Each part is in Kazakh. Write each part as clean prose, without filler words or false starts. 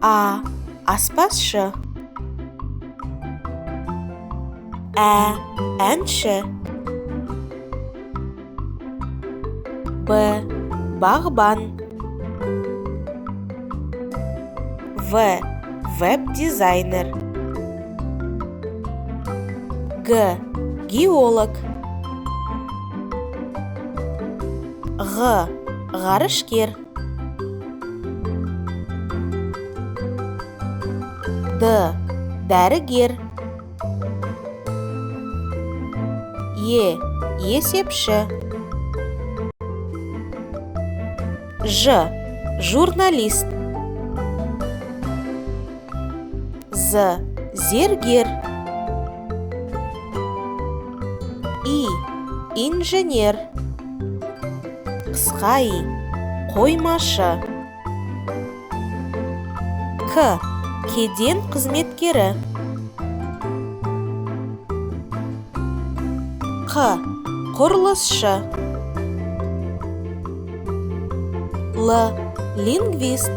А. Аспазшы. Әнші. Б. Бағбан. В. Веб-дизайнер. Г. Геолог. Г. Ғарышкер. Д. Дәрігер. Е. Есепші. Ж. Журналист. З. Зергер. И. Инженер. Қысқа и. Қоймашы. К. Кеден қызметкері. Қ. Құрылысшы. Л. Лингвист.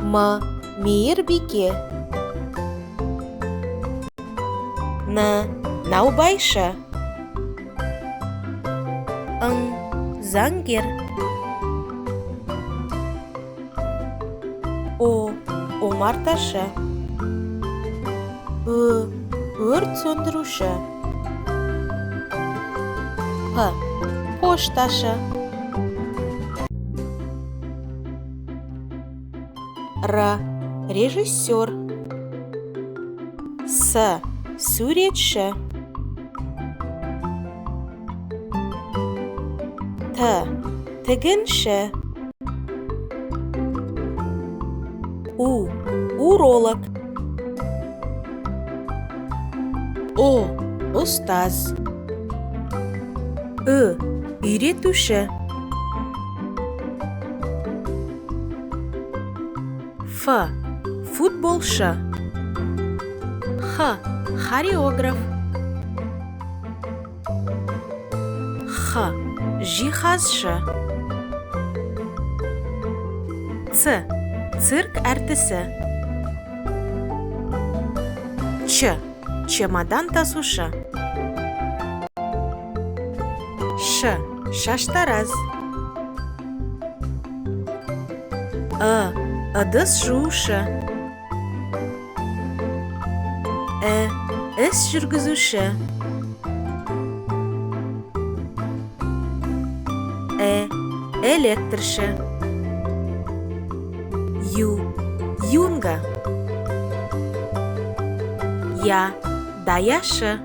М. Мейірбике. Н. Наубайшы. Ң. Заңгер. О. Омарташы. Ö. Өрт сөндіруші. П. Пошташы. Р. Режиссер. С. Суретші. Т. Тігінші. У. Уролог. О. Ұстаз. Ү. Үйретуші. Ф. Футболшы. Х. Хореограф. Х. Жиһазшы. Ц. Цирк әртісі. Ч. Чемодан тасушы. Ш. Шаштараз. Ыдыс жуушы. Іс жүргізуші. Электрші. Ю. Юнга. Я. Даяшы.